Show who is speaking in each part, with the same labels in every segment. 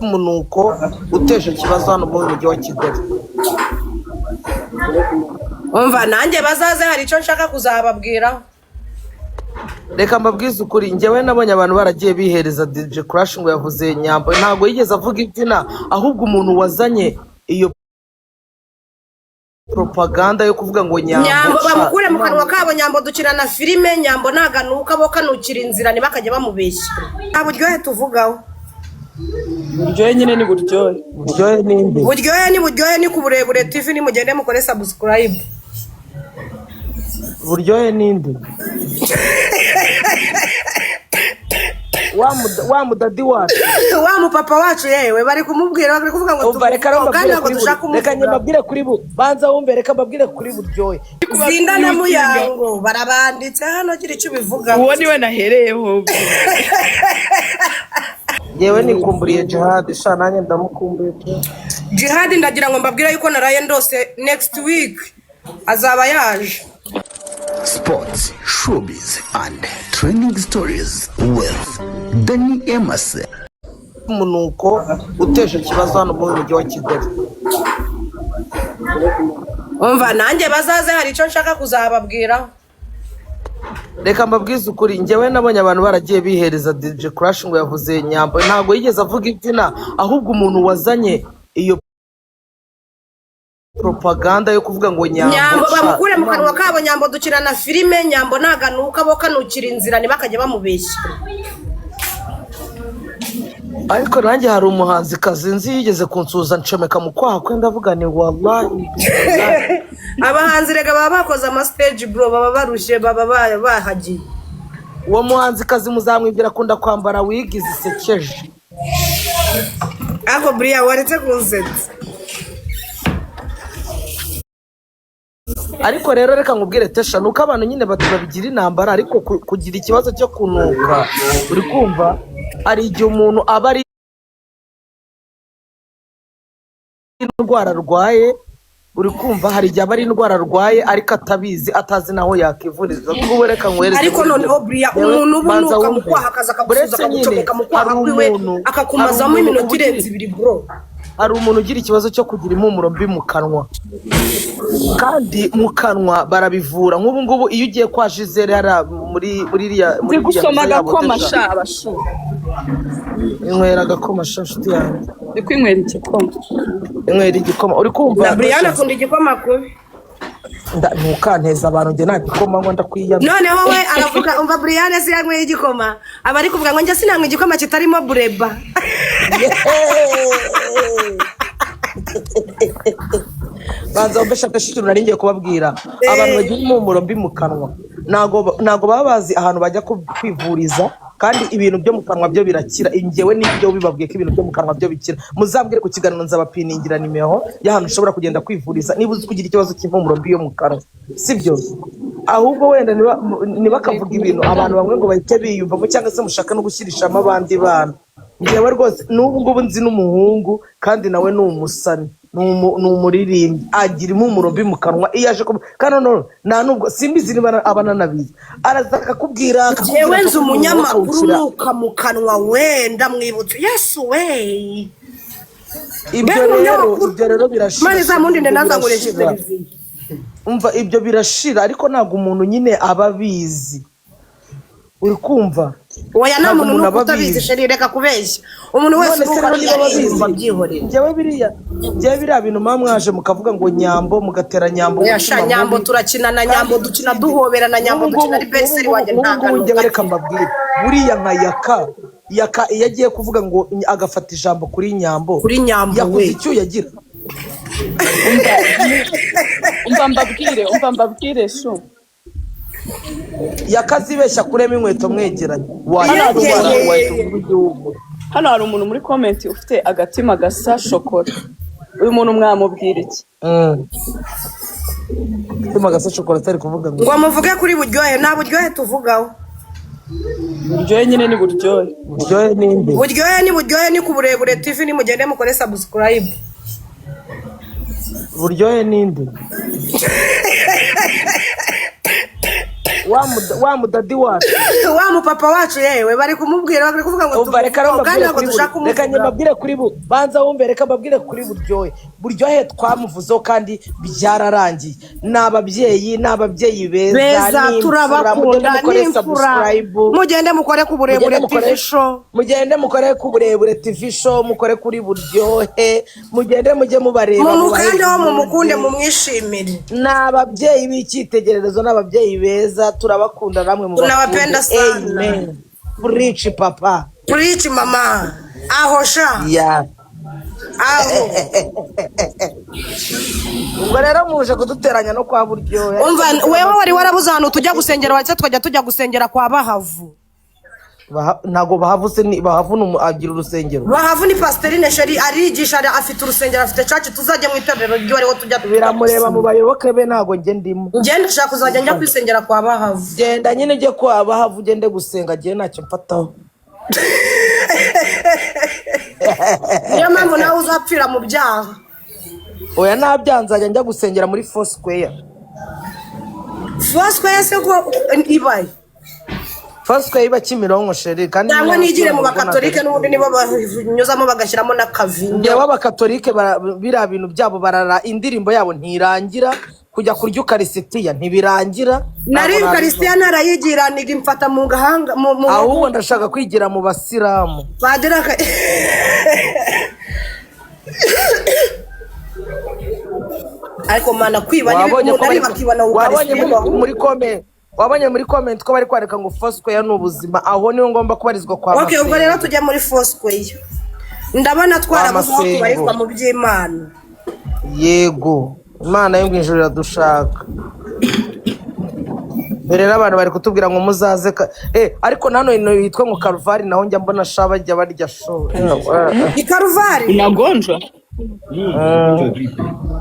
Speaker 1: umunuko uteje ikibazo hano mu mujyi wa Kigali.
Speaker 2: umva nanjye bazaze hari icyo nshaka kuzababwira.
Speaker 1: Reka mbabwize ukuri, njyewe nabonye abantu baragiye bihereza DJ Crash ngo yavuze Nyambo, ntabwo yigeze avuga izina, ahubwo umuntu wazanye iyo propaganda yo kuvuga ngo
Speaker 2: Nyambo bamukure mu kanwa kabo. Nyambo dukina na filime, Nyambo naganuka bo kanukira inzira ntibakajya bamubeshya. Nta buryohe tuvugaho.
Speaker 3: Buryohe nyine ni buryohe.
Speaker 1: Buryohe ninde?
Speaker 2: Buryohe ni ku Burebure TV, ni mugende mukore subscribe.
Speaker 1: Buryohe ninde? wa mudadi wacu
Speaker 2: wa mupapa wacu yewe bari kumubwira, bari kuvuga ngo
Speaker 1: reka nyababwire kuri bu banza wumve, reka mbabwire kuri Buryohe.
Speaker 2: Zinda na Muyango barabanditse hano gira icyo bivuga.
Speaker 3: Uwo niwe nahereyeho.
Speaker 1: Yewe nikumburiye Jihad, sha nanjye ndamukumbuye.
Speaker 2: Jihad ndagira ngo mbabwire yuko naraye ndose next week azaba yaje.
Speaker 4: Sports, showbiz and trending stories with Danny Emerson.
Speaker 1: Umunuko uteje ikibazo hano mu mujyi wa Kigali.
Speaker 2: Umva nanjye bazaze hari icyo nshaka kuzababwira.
Speaker 1: Reka mbabwize ukuri, njyewe nabonye abantu baragiye bihereza DJ Crash ngo yavuze Nyambo, ntabwo yigeze avuga izina, ahubwo umuntu wazanye iyo propaganda yo kuvuga ngo
Speaker 2: Nyambo bamukure mu kanwa kabo. Nyambo dukina na filime, Nyambo naganuka bo kanukira inzira ntibakajya bamubeshya.
Speaker 1: Ariko nanjye hari umuhanzi kazi nzi yigeze kunsuza ncomeka mu kwaha kwe, ndavuga ni wallahi.
Speaker 2: Abahanzi rega baba bakoze ama stage bro, baba barushe, baba bahagiye.
Speaker 1: Uwo muhanzi kazi muzamwibwira akunda kwambara wig zisekeje.
Speaker 2: Ako Bria waretse kunsetsa.
Speaker 1: Ariko rero reka nkubwire Tesha, nuko abantu nyine babigira intambara, ariko kugira ikibazo cyo kunuka uri kumva ari igihe umuntu aba ari indwara arwaye, uri kumva hari igihe aba ari indwara arwaye ariko atabizi, atazi naho yakivuriza. Ubwo reka nkwereze.
Speaker 2: Ariko noneho Bria umuntu ubunuka mu kwaha akaza akagusuza akagucomeka mu kwaha kwiwe akakumazamo iminota irenze 2 bro.
Speaker 1: Hari umuntu ugira ikibazo cyo kugira impumuro mbi mu kanwa, kandi mu kanwa barabivura. Nk'ubu ngubu iyo ugiye kwa Gisele hari muri
Speaker 3: gusoma agakoma sha abashu,
Speaker 1: inywera agakoma sha nshuti yanjye,
Speaker 3: ni kwinywera igikoma.
Speaker 1: inywera igikoma uri kumva.
Speaker 2: Na Brianna akunda igikoma kubi.
Speaker 1: Ntukanteza abantu, njye nta gikoma ngo ndakwiyama.
Speaker 2: Noneho we aravuga umva Brianna si yanyweye igikoma, aba ari kuvuga ngo njye sinanywe igikoma kitarimo bureba.
Speaker 1: Banza umbesha kashitu nari ngiye kubabwira abantu bagira impumuro mbi mu kanwa, nago baba bazi ahantu bajya kwivuriza, kandi ibintu byo mu kanwa byo birakira. Njyewe n'ibyo bibabwiye ko ibintu byo mu kanwa byo bikira. Muzambwire ku kiganiro nzabapiningira nimero y'ahantu ushobora kugenda kwivuriza niba uzi kugira ikibazo cy'impumuro mbi yo mu kanwa, sibyo? Ahubwo wenda ntibakavuga ibintu abantu bamwe ngo bahite biyumvamo, cyangwa se mushaka no gushyirishamo abandi bana. Njyewe rwose n'ubu ngubu nzi n'umuhungu, kandi nawe ni umusani, ni umuririmbyi, agira impumuro mbi mu kanwa iyo aje kandi nta nubwo simbizi niba abananabizi araza akakubwira.
Speaker 2: Jewe nzi umunyamakuru nuka mu kanwa wenda mwibutse Yesu we.
Speaker 1: Ibyo rero birashira.
Speaker 2: Mane za mundi ndaza ngureshe televiziyo.
Speaker 1: Umva ibyo birashira, ariko ntago umuntu nyine ababizi, uri kumva.
Speaker 2: Oya nta muntu n'utabizi sheri, reka kubeshya. Umuntu wese uko byihorera.
Speaker 1: Njyewe biriya bintu mwaje mukavuga ngo Nyambo, mugatera Nyambo.
Speaker 2: Yasha Nyambo turakina na Nyambo, dukina duhobera na Nyambo, dukina ari beseri wanjye ntangano.
Speaker 1: Njyewe reka mbabwire buriya nka yaka iyo agiye kuvuga ngo agafata ijambo kuri Nyambo yakuze icyo yagira.
Speaker 3: Umva mbabwire shu
Speaker 1: yakazibeshya kurema inkweto mwegeranye.
Speaker 3: Hano hari umuntu muri comment ufite agatima gasa shokora. Uyu muntu mwamubwira iki?
Speaker 1: Agatima gasa shokora atari kuvuga
Speaker 2: ngo muvuge kuri Buryohe. Nta Buryohe tuvugaho.
Speaker 3: Buryohe nyine ni buryohe.
Speaker 1: Buryohe ninde?
Speaker 2: Buryohe ni ku Burebure TV, ni mugende mukore subscribe.
Speaker 1: Buryohe ninde? wa mudadi wacu
Speaker 2: wa mupapa wacu yewe bari kumubwira bari kuvuga ngo
Speaker 1: umva reka
Speaker 2: kandi ngo dushaka
Speaker 1: reka mbabwire kuri banza wumve reka mbabwire kuri buryohe twamuvuzeho kandi byararangiye n'ababyeyi beza
Speaker 2: turabakunda n'imfura mugende mukore ku burebure TV show
Speaker 1: mugende mukore ku burebure TV show mukore kuri buryohe mugende mujye mubareba
Speaker 2: mukande ho mumukunde mumwishimire
Speaker 1: n'ababyeyi b'icyitegererezo n'ababyeyi beza turabakunda namwe mu
Speaker 2: tunabapenda sana
Speaker 1: amen preach papa
Speaker 2: preach mama aho sha
Speaker 1: yeah
Speaker 2: aho
Speaker 1: ubwo rero muje kuduteranya no kwa buryohe
Speaker 2: umva wewe wari warabuze ahantu tujya gusengera watse tujya gusengera kwa Bahavu
Speaker 1: ntago bahavuse ni bahavuna agira urusengero
Speaker 2: Bahavu ni Pastorine Sheri arigisha afite urusengero afite church tuzajya mu itorero ryo ariho tujya
Speaker 1: biramureba mu bayoboke be ntago nge ndimo
Speaker 2: ngende ushaka kuzajya njya kwisengera kwa Bahavu
Speaker 1: genda nyine nge kwa Bahavu gende gusenga giye ntacyo mfataho
Speaker 2: niyo mpamvu nawe uzapfira mu byaha
Speaker 1: oya nabyanzajya njya gusengera muri Foursquare
Speaker 2: se ko ibaye
Speaker 1: Foursquare iba Kimironko Sheri kandi
Speaker 2: cyangwa nigire mu bakatolike n'ubundi nibo banyuzamo bagashyiramo n'akavinyo
Speaker 1: ngewe abakatolike biriya bintu byabo barara indirimbo yabo ntirangira kujya kurya ukarisitiya ntibirangira
Speaker 2: nari ukarisitiya narayigira nigimfata mu gahanga
Speaker 1: ahubwo ndashaka kwigira mu basilamu
Speaker 2: badiraka ariko mana kwiba
Speaker 1: wabonye muri comment ko bari kwareka ngo Foursquare ni ubuzima aho niho ngomba kubarizwa kwa
Speaker 2: Masengo. Okay, ubwo rero tujya muri Foursquare. Ndabona twarabuze kubarizwa mu by'Imana.
Speaker 1: Yego, Imana yo mwijuru iradushaka. Berera abantu bari kutubwira ngo muzaze ariko nano yitwa ngo Karuvali naho njya mbona shaba jya barya show.
Speaker 2: Ni Karuvali?
Speaker 3: Unagonjwa?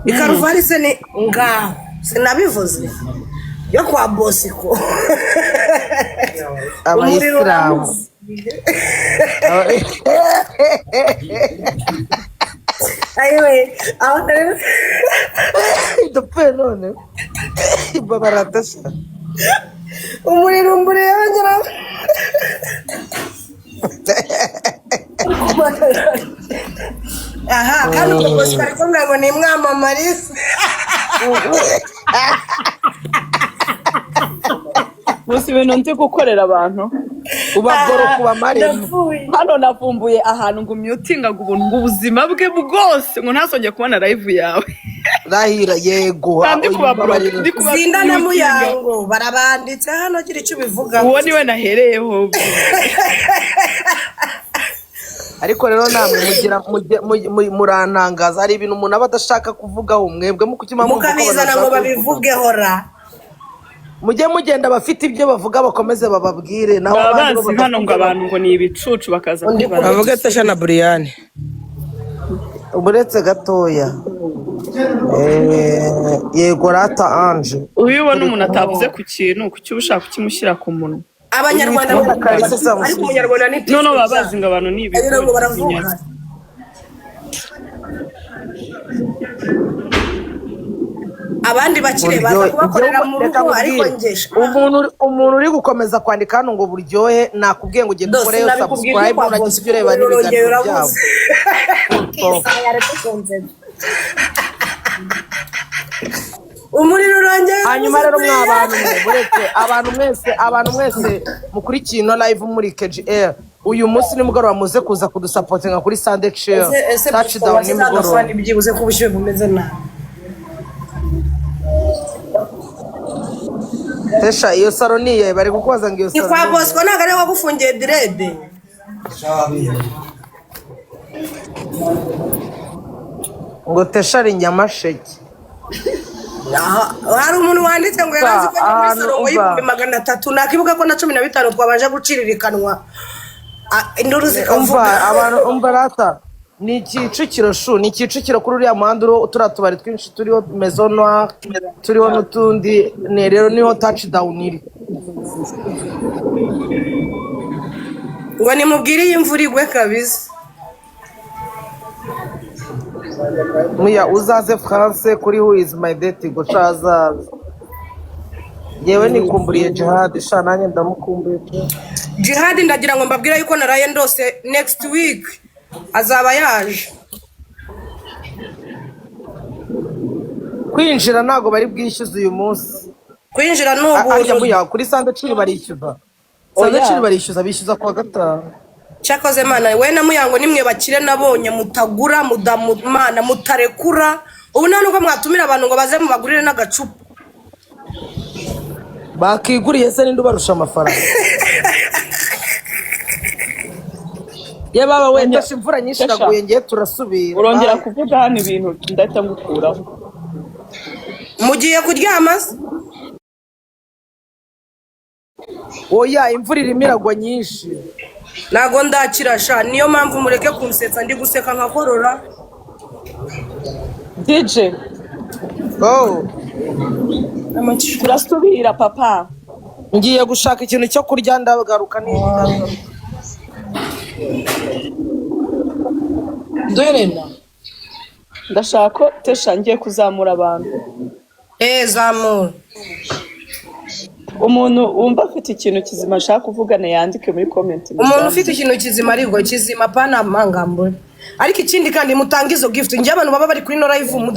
Speaker 2: Ni Karuvali se ni ngaho. Sinabivuze. Yo kwa Bosiko
Speaker 1: Abayisilamu
Speaker 2: ayiwe aho
Speaker 1: dupfe none babaratasa
Speaker 2: umuriro yongera aha kandi Bosiko ariko ngo ni mwamamariza
Speaker 3: Musi ibintu nzi gukorera abantu
Speaker 1: ubagoro kuba marembo
Speaker 3: hano navumbuye ahantu ngo myutingaga ubuntu ubuzima bwe bwose ngo ntasonge kubona live yawe
Speaker 1: rahira yego
Speaker 3: kandi
Speaker 2: zinda na muyango barabanditse hano kiri cyo bivuga
Speaker 3: uwo niwe nahereyeho
Speaker 1: ariko rero namwe murantangaza hari ibintu umuntu aba adashaka kuvugaho mwebwe
Speaker 2: mukabizana ngo babivugeho ra
Speaker 1: mujye mugenda bafite ibyo bavuga bakomeze bababwire
Speaker 3: naho abandi hano ngo abantu ngo ni ibicucu bakaza
Speaker 1: bavuga Tasha na Brian uburetse gatoya yego rata Ange
Speaker 3: ubibona umuntu atavuze ku kintu kuki ushaka kukimushyira ku munwa
Speaker 2: abanyarwanda ariko umunyarwanda ni
Speaker 3: no babazi ngo abantu ni ibicucu
Speaker 2: abandi bakire baza kubakorera mu rugo ariko ngesha
Speaker 1: umuntu uri gukomeza kwandika hano ngo buryohe nakubwiye ngo ugende ukore subscribe unagize ibyo ureba n'ibiganiro byabo
Speaker 2: umuriro urongeye
Speaker 1: hanyuma rero abantu mwese mukurikiye ino live muri KGL uyu munsi nimugoroba muze kuza kudusapotinga kuri Sunday Chill touchdown nimugoroba
Speaker 2: byibuze ko ubushyuhe bumeze nabi
Speaker 1: Tesha iyo saloniye bari kukubaza ngo iyo
Speaker 2: saloniye kwa Bosco ntago ari wagufungiye direde
Speaker 1: ngo Tesha ari Nyamasheke
Speaker 2: hari umuntu wanditse ngo yarazi ko muri salon y'ibihumbi 300 nakibuka ko na 15 twabanje guciririkanwa induru zikamvuga
Speaker 1: abantu umbarata ni Kicukiro ni Kicukiro kuri uriya muhanda turatubari twinshi turiho Maison Noire turiho n'utundi rero niho touchdown iri
Speaker 2: ngo nimubwire imvura igwe kabisa
Speaker 1: muya uzaze France kuri Who is my date go chazaza yewe nikumburiye Jihad sha nanjye ndamukumbuye pe.
Speaker 2: Jihad ndagira ngo mbabwire yuko naraye ndose next week azaba yaje.
Speaker 1: Kwinjira ntago bari bwishyuze uyu munsi.
Speaker 2: Kwinjira
Speaker 1: Ajya
Speaker 2: n'ubuntu.
Speaker 1: muya kuri sandaciri barishyuza. Sandaciri barishyuza bishyuza kwa gatanu.
Speaker 2: Cyakoze mana we na Muyango nimwe bakire nabonye mutagura mudamana mutarekura. Ubu nta nuko mwatumira abantu ngo baze mubagurire n'agacupa.
Speaker 1: Bakiguriye se ninde ubarusha amafaranga? Ye baba wenda imvura nyinshi iraguye ngiye turasubira.
Speaker 3: urongera kuvuga hano ibintu ndahita ngukuraho.
Speaker 2: Mugiye kuryama?
Speaker 1: Oya imvura irimo iragwa nyinshi.
Speaker 2: Nago ndakira sha niyo mpamvu mureke kunsetsa ndi guseka nkakorora.
Speaker 3: DJ
Speaker 1: Oh,
Speaker 3: turasubira papa.
Speaker 1: ngiye gushaka ikintu cyo kurya ndagaruka neza. Dorena.
Speaker 3: Ndashaka ko Tesha ngiye kuzamura abantu.
Speaker 2: Zamura.
Speaker 3: Umuntu wumva afite ikintu kizima ashaka kuvugana yandike muri comment.
Speaker 2: Umuntu ufite ikintu kizima ariko kizima pana mangambure. Ariko ikindi kandi mutangizo gift nje abantu baba bari kuri no live